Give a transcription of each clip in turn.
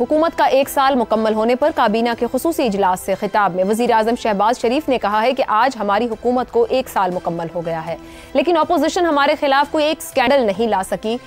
हुकूमत का 1 साल मुकम्मल होने पर काबीना के खुसूसी इजलास से खिताब में वज़ीर आज़म शहबाज शरीफ ने कहा है कि आज हमारी हुकूमत को 1 साल मुकम्मल हो गया है, लेकिन अपोजिशन हमारे खिलाफ कोई एक स्कैंडल नहीं ला सकी।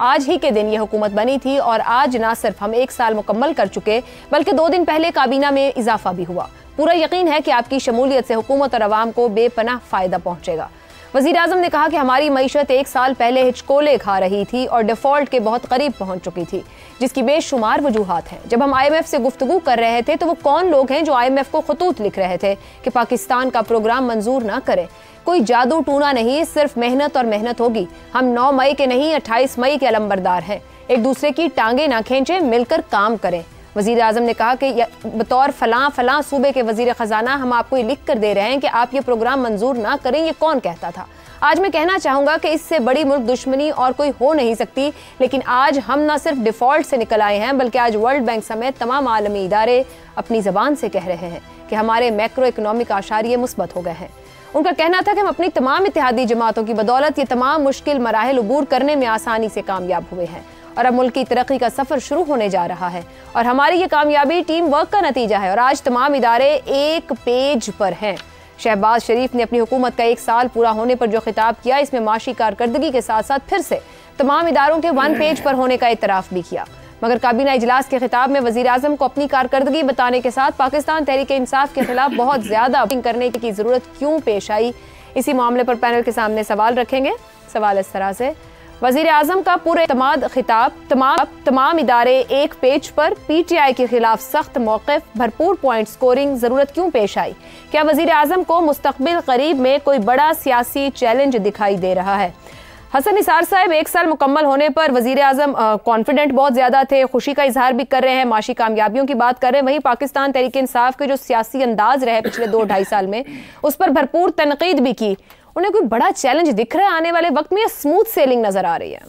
आज ही के दिन ये हुकूमत बनी थी और आज ना सिर्फ हम 1 साल मुकम्मल कर चुके बल्कि 2 दिन पहले काबीना में इजाफा भी हुआ। पूरा यकीन है कि आपकी शमूलियत से हुकूमत और अवाम को बेपनाह फ़ायदा पहुँचेगा। वज़ीर आज़म ने कहा कि हमारी मईशत 1 साल पहले हिचकोले खा रही थी और डिफ़ॉल्ट के बहुत करीब पहुंच चुकी थी, जिसकी बेशुमार वजूहात हैं। जब हम IMF से गुफ्तगू कर रहे थे तो वो कौन लोग हैं जो IMF को खतूत लिख रहे थे कि पाकिस्तान का प्रोग्राम मंजूर ना करे। कोई जादू टूना नहीं, सिर्फ मेहनत और मेहनत होगी। हम 9 मई के नहीं 28 मई के अलंबरदार हैं। एक दूसरे की टांगे ना खींचें, मिलकर काम करें। वज़ीर आज़म ने कहा कि बतौर फलां सूबे के वज़ीर ख़जाना हम आपको ये लिख कर दे रहे हैं कि आप ये प्रोग्राम मंजूर ना करें। ये कौन कहता था? आज मैं कहना चाहूँगा कि इससे बड़ी मुल्क दुश्मनी और कोई हो नहीं सकती, लेकिन आज हम ना सिर्फ डिफ़ॉल्ट से निकल आए हैं बल्कि आज वर्ल्ड बैंक समेत तमाम आलमी इदारे अपनी ज़बान से कह रहे हैं कि हमारे मैक्रो इकनॉमिक आशारिये मुस्बत हो गए हैं। उनका कहना था कि हम अपनी तमाम इत्तेहादी जमातों की बदौलत ये तमाम मुश्किल मराहिल अबूर करने में आसानी से कामयाब हुए हैं और अब मुल्क की तरक्की का सफ़र शुरू होने जा रहा है और हमारी ये कामयाबी टीम वर्क का नतीजा है और आज तमाम इदारे एक पेज पर हैं। शहबाज शरीफ ने अपनी हुकूमत का 1 साल पूरा होने पर जो खिताब किया, इसमें माशी कारकर्दगी के साथ साथ फिर से तमाम इदारों के 1 पेज पर होने का इतराफ़ भी किया। मगर काबीना इजलास के खिताब में वज़ीर आज़म को अपनी कारकर्दगी बताने के साथ पाकिस्तान तहरीक इंसाफ के खिलाफ बहुत ज़्यादा करने की ज़रूरत क्यों पेश आई, इसी मामले पर पैनल के सामने सवाल रखेंगे। सवाल इस तरह से, वज़ीर आज़म का पूरे एतमाद खिताब, तमाम इदारे एक पेज पर, PTI के खिलाफ सख्त मौक़िफ़, भरपूर पॉइंट स्कोरिंग, ज़रूरत क्यों पेश आई? क्या वज़ीर आज़म को मुस्तक़बिल करीब में कोई बड़ा सियासी चैलेंज दिखाई दे रहा है? हसन निसार साहब, 1 साल मुकम्मल होने पर वज़ीर आज़म कॉन्फिडेंट बहुत ज़्यादा थे, खुशी का इजहार भी कर रहे हैं, माशी कामयाबियों की बात कर रहे हैं। वहीं पाकिस्तान तहरीक इंसाफ के जो सियासी अंदाज रहे पिछले 2-2.5 साल में, उस पर भरपूर तनकीद भी की। उन्हें कोई बड़ा चैलेंज दिख रहा है आने वाले वक्त में या स्मूथ सेलिंग नजर आ रही है?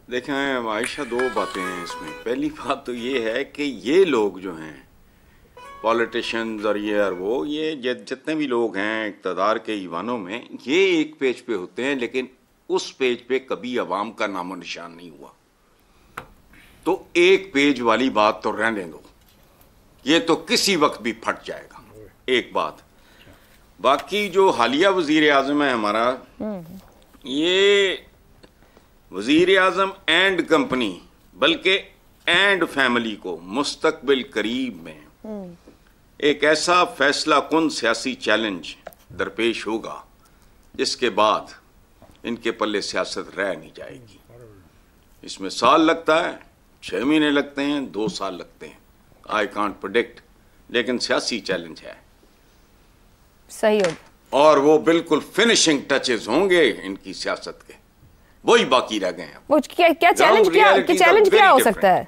देखें आयशा, 2 बातें हैं इसमें। पहली बात तो ये है कि ये लोग जो हैं पॉलिटिशियंस और ये और वो, ये जितने भी लोग हैं इक़्तिदार के ईवानों में, ये एक पेज पे होते हैं लेकिन उस पेज पे कभी अवाम का नामो निशान नहीं हुआ। तो एक पेज वाली बात तो रहने दो, ये तो किसी वक्त भी फट जाएगा। एक बात। बाकी जो हालिया वज़ीर आज़म है हमारा, ये वज़ीर आज़म एंड कंपनी बल्कि एंड फैमिली को मुस्तकबिल करीब में एक ऐसा फैसला कुन सियासी चैलेंज दरपेश होगा जिसके बाद इनके पल्ले सियासत रह नहीं जाएगी। इसमें साल लगता है, 6 महीने लगते हैं, 2 साल लगते हैं, आई कांट प्रेडिक्ट, लेकिन सियासी चैलेंज है। सही हो। और वो बिल्कुल फिनिशिंग टचेस होंगे इनकी सियासत के, वही बाकी रह गए हैं। वो क्या चैलेंज क्या हो सकता है?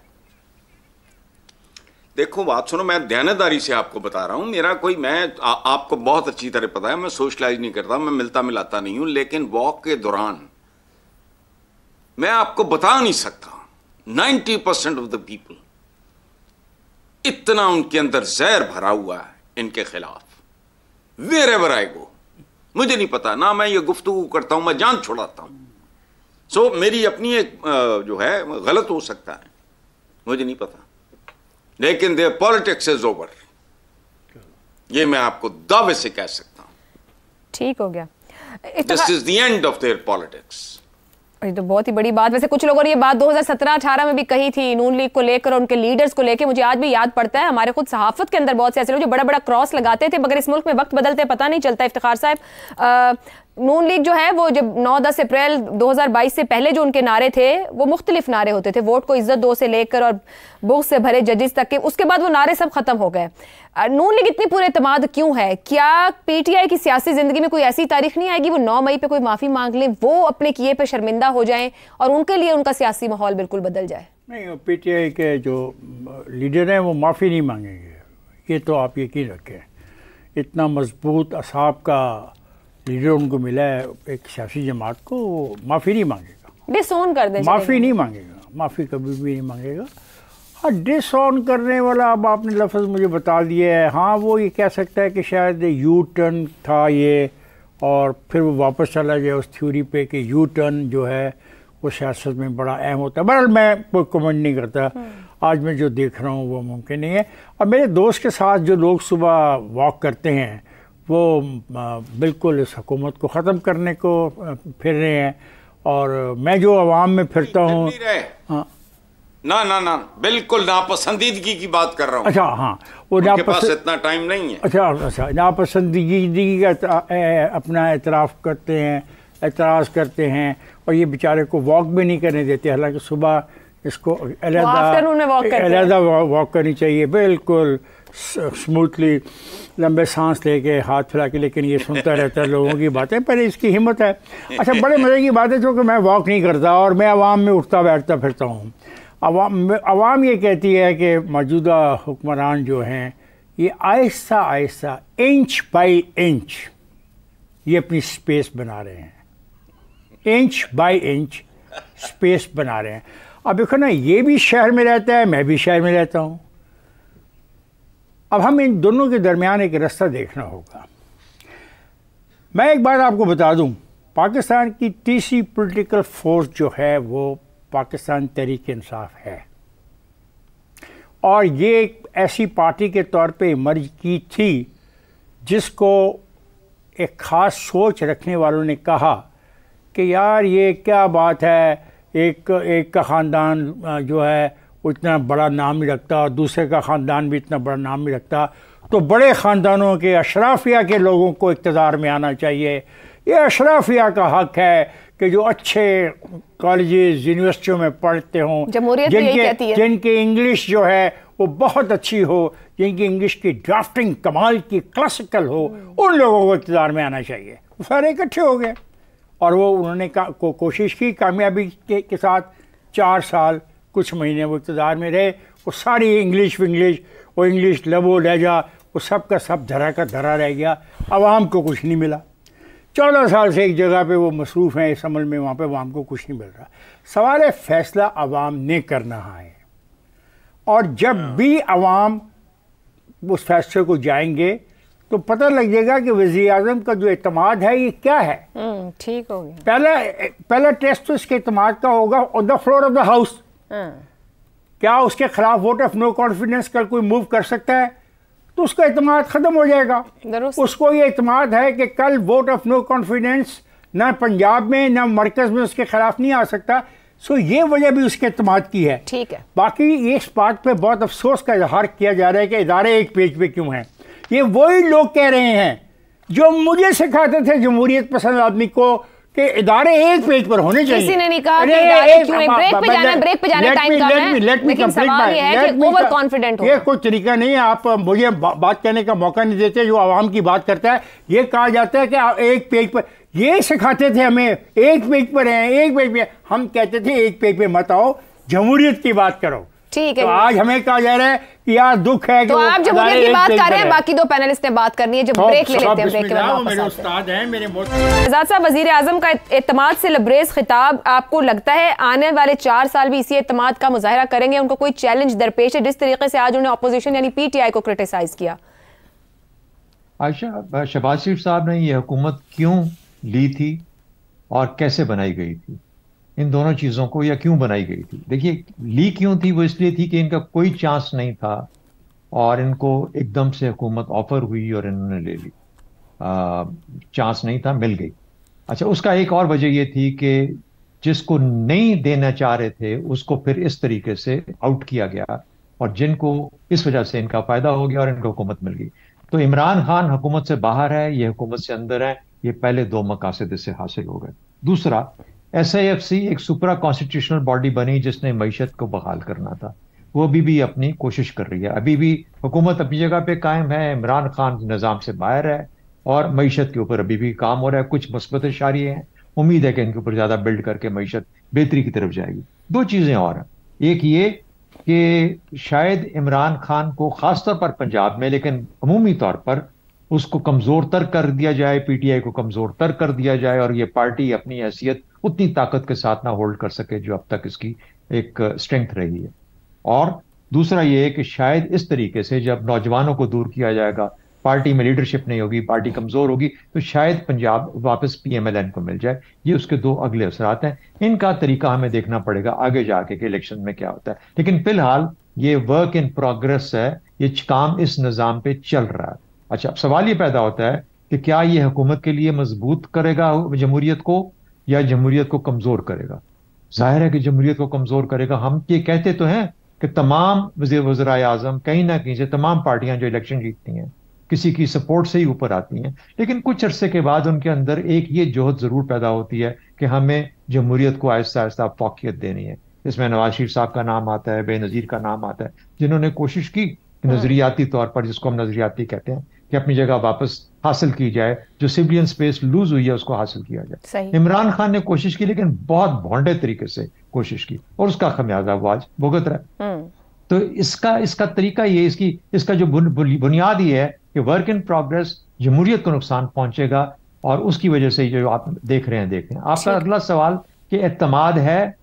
देखो बात सुनो, मैं दयानतदारी से आपको बता रहा हूं। मेरा कोई, मैं आपको बहुत अच्छी तरह पता है, मैं सोशलाइज नहीं करता, मैं मिलता मिलाता नहीं हूं, लेकिन वॉक के दौरान मैं आपको बता नहीं सकता 90% ऑफ द पीपल, इतना उनके अंदर जहर भरा हुआ है इनके खिलाफ। वेरेवर आई गो, मुझे नहीं पता ना, मैं ये गुफ्तगू करता हूं, मैं जान छुड़ाता हूं। सो मेरी अपनी एक जो है गलत हो सकता है, मुझे नहीं पता, लेकिन देयर पॉलिटिक्स इज ओवर, ये मैं आपको दावे से कह सकता हूं। ठीक हो गया। This is the end of their politics. ये तो बहुत ही बड़ी बात। वैसे कुछ लोगों ने ये बात 2017-18 में भी कही थी नून लीग को लेकर और उनके लीडर्स को लेकर। मुझे आज भी याद पड़ता है, हमारे खुद सहाफत के अंदर बहुत से ऐसे लोग जो बड़ा बड़ा क्रॉस लगाते थे, मगर इस मुल्क में वक्त बदलते पता नहीं चलता। इफ्तिखार साहब, नून लीग जो है वो जब 9-10 अप्रैल 2022 से पहले जो उनके नारे थे वो मुख्तलिफ नारे होते थे, वोट को इज्जत दो से लेकर और बुग़्ज़ से भरे जजेस तक के। उसके बाद वो नारे सब खत्म हो गए। नून लीग इतनी पूरे एतमाद क्यों है? क्या PTI की सियासी जिंदगी में कोई ऐसी तारीख नहीं आएगी वो 9 मई पे कोई माफी मांग लें, वो अपने किए पे शर्मिंदा हो जाएं और उनके लिए उनका सियासी माहौल बिल्कुल बदल जाए? नहीं, PTI के जो लीडर हैं वो माफ़ी नहीं मांगेंगे, ये तो आप यकीन रखें। इतना मजबूत असाब का लीडर उनको मिला है एक सियासी जमात को, वो माफ़ी नहीं मांगेगा, डिसऑन कर दें, माफ़ी नहीं मांगेगा, माफ़ी कभी भी नहीं मांगेगा। हाँ, डिसऑन करने वाला अब आपने लफ्ज़ मुझे बता दिया है। हाँ, वो ये कह सकता है कि शायद यू टर्न था ये, और फिर वो वापस चला गया उस थ्योरी पे कि यू टर्न जो है वो सियासत में बड़ा अहम होता है। बहरहाल मैं कोई कमेंट नहीं करता, आज मैं जो देख रहा हूँ वो मुमकिन नहीं है। और मेरे दोस्त के साथ जो लोग सुबह वॉक करते हैं वो बिल्कुल इस हुकूमत को ख़त्म करने को फिर रहे हैं, और मैं जो आवाम में फिरता हूँ, हाँ ना ना ना, बिल्कुल नापसंदीदगी की बात कर रहा हूँ। अच्छा, हाँ, वो उनके पास इतना टाइम नहीं है। अच्छा, नापसंदीदगी का अपना एतराफ़ करते हैं, एतराज़ करते हैं, और ये बेचारे को वॉक भी नहीं करने देते। हालांकि सुबह इसको अलहदा वॉक करनी चाहिए, बिल्कुल स्मूथली, लंबे सांस लेके, हाथ फैला के, लेकिन ये सुनता रहता है लोगों की बातें। पहले इसकी हिम्मत है। अच्छा, बड़े मज़े की बात है, क्योंकि मैं वॉक नहीं करता और मैं आवाम में उठता बैठता फिरता हूँ। आवाम ये कहती है कि मौजूदा हुक्मरान जो हैं ये Aahista Aahista, inch by inch, ये अपनी स्पेस बना रहे हैं, इंच बाई इंच स्पेस बना रहे हैं। अब देखो ना, ये भी शहर में रहता है, मैं भी शहर में रहता हूँ। अब हम इन दोनों के दरमियान एक रास्ता देखना होगा। मैं एक बात आपको बता दूं, पाकिस्तान की तीसरी पॉलिटिकल फोर्स जो है वो पाकिस्तान तहरीक इंसाफ है, और ये एक ऐसी पार्टी के तौर पे इमर्ज की थी जिसको एक ख़ास सोच रखने वालों ने कहा कि यार ये क्या बात है, एक का ख़ानदान जो है वो इतना बड़ा नाम नहीं रखता और दूसरे का ख़ानदान भी इतना बड़ा नाम नहीं रखता, तो बड़े ख़ानदानों के अशराफिया के लोगों को इक़्तिदार में आना चाहिए। ये अशराफिया का हक़ है कि जो अच्छे कॉलेजेस यूनिवर्सिटियों में पढ़ते हों, जिनके इंग्लिश जो है वो बहुत अच्छी हो, जिनकी इंग्लिश की ड्राफ्टिंग कमाल की क्लासिकल हो, उन लोगों को इक़्तिदार में आना चाहिए। वो सारे इकट्ठे हो गए और वो उन्होंने कोशिश की, कामयाबी के साथ 4 साल कुछ महीने वो इक़्तिदार में रहे। वो सारी इंग्लिश वो इंग्लिश लबो लहजा वो सब का सब धरा का धरा रह गया, आवाम को कुछ नहीं मिला। 14 साल से एक जगह पे वो मसरूफ़ हैं इस अमल में, वहाँ पे आवाम को कुछ नहीं मिल रहा। सवाल है, फ़ैसला आवाम ने करना है, और जब भी आवाम उस फैसले को जाएंगे तो पता लग जाएगा कि वज़ीर आज़म का जो एतमाद है ये क्या है। ठीक हो गया। पहला टेस्ट तो इसके एतमाद का होगा on the floor of the house. क्या उसके खिलाफ वोट ऑफ नो कॉन्फिडेंस कल कोई मूव कर सकता है? तो उसका एतमाद ख़त्म हो जाएगा। उसको ये एतमाद है कि कल वोट ऑफ नो कॉन्फिडेंस ना पंजाब में ना मरकज़ में उसके खिलाफ नहीं आ सकता। सो ये वजह भी उसके एतमाद की है। ठीक है। बाकी इस बात पे बहुत अफसोस का इजहार किया जा रहा है कि इदारे एक पेज पे क्यों हैं। ये वही लोग कह रहे हैं जो मुझे सिखाते थे जमहूरियत पसंद आदमी को कि इदारे एक पेज पर होने चाहिए। किसी ने नहीं कहा कि इदारे क्यों हैं, ब्रेक पे जाना टाइम कम है। लेकिन सवाल ये है कि ओवर कॉन्फिडेंट हो। ये कोई तरीका नहीं है, आप मुझे बात करने का मौका नहीं देते जो आवाम की बात करता है। ये कहा जाता है कि आप एक पेज पर, ये सिखाते थे हमें एक पेज पर हैं, एक पेज पे। हम कहते थे एक पेज पे मत आओ, जमहूरियत की बात करो। ठीक है। तो आज हमें कहा जा रहा है कि यार दुख है कि तो आप जमहूरियत की बात कर रहे हैं, बाकी 2 पैनलिस्ट ने बात करनी है। जब ब्रेक ले लेते हैं, ब्रेक के बाद मेरे उस्ताद हैं मेरे आजाद साहब, वजीर आजम का एतमाद से लबरेज खिताब, आपको लगता है आने वाले 4 साल भी इसी एतमाद का मुजाहरा करेंगे? उनको कोई चैलेंज दरपेश है जिस तरीके से आज उन्होंने अपोजिशन यानी पीटीआई को क्रिटिसाइज किया? आयशा, शहबाज शरीफ साहब ने ये हुकूमत क्यों ली थी और कैसे बनाई गई थी, इन दोनों चीज़ों को, या क्यों बनाई गई थी? देखिए, ली क्यों थी, वो इसलिए थी कि इनका कोई चांस नहीं था और इनको एकदम से हुकूमत ऑफर हुई और इन्होंने ले ली। चांस नहीं था, मिल गई। अच्छा, उसका एक और वजह ये थी कि जिसको नहीं देना चाह रहे थे उसको फिर इस तरीके से आउट किया गया और जिनको इस वजह से इनका फायदा हो गया और इनको हुकूमत मिल गई। तो इमरान खान हुकूमत से बाहर है, ये हुकूमत से अंदर है। ये पहले 2 मकासद इससे हासिल हो गए। दूसरा, SIFC एक सुपरा कॉन्स्टिट्यूशनल बॉडी बनी जिसने मईशत को बहाल करना था। वो अभी भी अपनी कोशिश कर रही है। अभी भी हुकूमत अपनी जगह पे कायम है, इमरान खान निज़ाम से बाहर है और मईशत के ऊपर अभी भी काम हो रहा है। कुछ मुस्बत इशारे हैं, उम्मीद है कि इनके ऊपर ज़्यादा बिल्ड करके मईशत बेहतरी की तरफ जाएगी। 2 चीज़ें और हैं। एक ये कि शायद इमरान खान को ख़ासतौर पर पंजाब में, लेकिन अमूमी तौर पर उसको कमज़ोर तर कर दिया जाए, PTI को कमज़ोर तर कर दिया जाए और ये पार्टी अपनी हैसियत उतनी ताकत के साथ ना होल्ड कर सके जो अब तक इसकी एक स्ट्रेंथ रही है। और दूसरा ये है कि शायद इस तरीके से जब नौजवानों को दूर किया जाएगा, पार्टी में लीडरशिप नहीं होगी, पार्टी कमजोर होगी, तो शायद पंजाब वापस PMLN को मिल जाए। ये उसके दो अगले असरात हैं। इनका तरीका हमें देखना पड़ेगा आगे जाके कि इलेक्शन में क्या होता है। लेकिन फिलहाल ये वर्क इन प्रोग्रेस है, ये काम इस निज़ाम पे चल रहा है। अच्छा, अब सवाल ये पैदा होता है कि क्या ये हुकूमत के लिए मजबूत करेगा जमहूरियत को या जमहूरियत को कमजोर करेगा? जाहिर है कि जमहूरियत को कमजोर करेगा। हम ये कहते तो हैं कि तमाम वज़ीर आज़म कहीं ना कहीं से, तमाम पार्टियां जो इलेक्शन जीतती हैं किसी की सपोर्ट से ही ऊपर आती हैं, लेकिन कुछ अरसे के बाद उनके अंदर एक ये जोहद जरूर पैदा होती है कि हमें जमहूरियत को आहिस्ता आहिस्ता फौकियत देनी है। इसमें नवाज शरीफ साहब का नाम आता है, बेनज़ीर का नाम आता है, जिन्होंने कोशिश की नजरियाती तौर पर, जिसको हम नजरियाती कहते हैं, कि अपनी जगह वापस हासिल की जाए, जो सिविलियन स्पेस लूज हुई है उसको हासिल किया जाए। इमरान खान ने कोशिश की, लेकिन बहुत भोंडे तरीके से कोशिश की, और उसका खमियाजा वो आज भुगत रहा है। तो इसका तरीका ये, इसका जो बुनियाद ये है कि वर्क इन प्रोग्रेस, जमहूरियत को नुकसान पहुंचेगा, और उसकी वजह से जो आप देख रहे हैं। आपका अगला सवाल कि एतमाद है,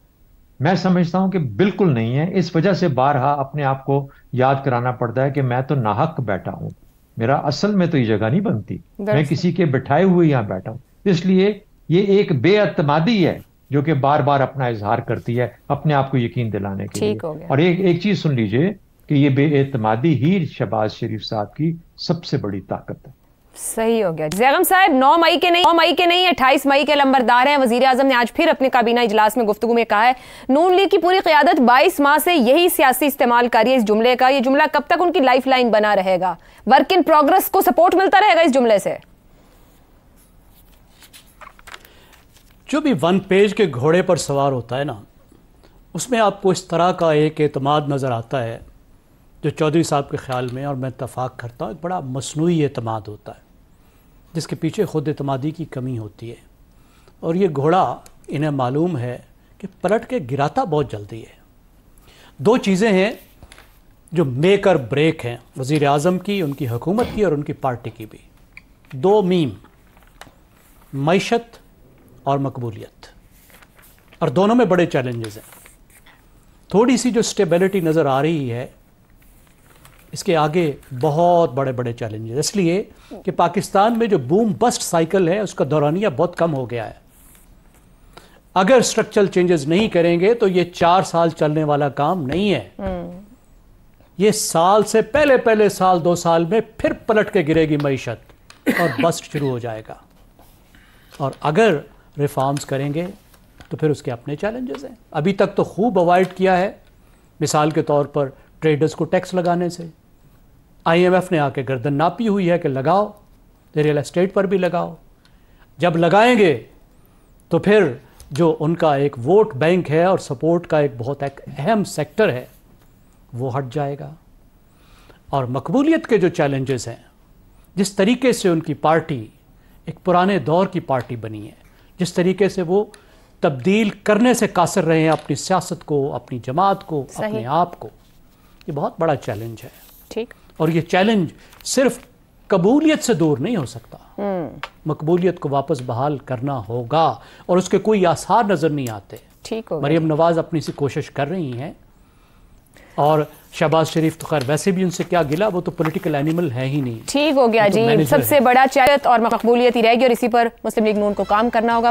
मैं समझता हूं कि बिल्कुल नहीं है। इस वजह से बारहा अपने आप को याद कराना पड़ता है कि मैं तो नाहक बैठा हूं, मेरा असल में तो ये जगह नहीं बनती, मैं किसी के बिठाए हुए यहां बैठा हूं। इसलिए ये एक बेअतमादी है जो कि बार बार अपना इजहार करती है अपने आप को यकीन दिलाने के लिए। और एक चीज सुन लीजिए कि ये बेएतमादी ही शहबाज शरीफ साहब की सबसे बड़ी ताकत है। सही हो गया। ज़ैगम साहब 9 मई के नहीं 28 मई के लंबरदार हैं। वजीर आजम ने आज फिर अपने काबीना इजलास में गुफ्तगू में कहा है नून लीग की पूरी क़यादत 22 माह से यही सियासी इस्तेमाल कर रही है इस जुमले का। ये जुमला कब तक उनकी लाइफ लाइन बना रहेगा? वर्क इन प्रोग्रेस को सपोर्ट मिलता रहेगा इस जुमले से? जो भी वन पेज के घोड़े पर सवार होता है ना, उसमें आपको इस तरह का एक एतमाद नज़र आता है जो चौधरी साहब के ख्याल में, और मैं इत्तफाक करता हूँ, एक बड़ा मसनूई एतमाद होता है जिसके पीछे खुद एतमादी की कमी होती है। और ये घोड़ा इन्हें मालूम है कि पलट के गिराता बहुत जल्दी है। दो चीज़ें हैं जो मेक और ब्रेक हैं वज़ीर आज़म की, उनकी हुकूमत की और उनकी पार्टी की भी। दो मीम, मईशत और मकबूलियत, और दोनों में बड़े चैलेंजेस हैं। थोड़ी सी जो स्टेबिलिटी नज़र आ रही है, इसके आगे बहुत बड़े बड़े चैलेंजेस, इसलिए कि पाकिस्तान में जो बूम बस्ट साइकिल है उसका दौरानिया बहुत कम हो गया है। अगर स्ट्रक्चरल चेंजेस नहीं करेंगे तो ये 4 साल चलने वाला काम नहीं है। ये साल से पहले साल 2 साल में फिर पलट के गिरेगी मईशत और बस्ट शुरू हो जाएगा। और अगर रिफॉर्म्स करेंगे तो फिर उसके अपने चैलेंजेस हैं। अभी तक तो खूब अवॉइड किया है, मिसाल के तौर पर ट्रेडर्स को टैक्स लगाने से। IMF ने आके गर्दन नापी हुई है कि लगाओ, रियल एस्टेट पर भी लगाओ। जब लगाएंगे तो फिर जो उनका एक वोट बैंक है और सपोर्ट का एक बहुत अहम सेक्टर है वो हट जाएगा। और मकबूलियत के जो चैलेंजेस हैं, जिस तरीके से उनकी पार्टी एक पुराने दौर की पार्टी बनी है, जिस तरीके से वो तब्दील करने से कासर रहे हैं अपनी सियासत को, अपनी जमात को, अपने आप को, ये बहुत बड़ा चैलेंज है। ठीक। और ये चैलेंज सिर्फ कबूलियत से दूर नहीं हो सकता, मकबूलियत को वापस बहाल करना होगा, और उसके कोई आसार नजर नहीं आते। ठीक हो। मरियम नवाज अपनी सी कोशिश कर रही हैं, और शहबाज शरीफ तो खैर वैसे भी उनसे क्या गिला, वो तो पॉलिटिकल एनिमल है ही नहीं। ठीक हो गया जी। सबसे बड़ा चैलेंज और मकबूलियत ही रहेगी, और इसी पर मुस्लिम लीग नून को काम करना होगा।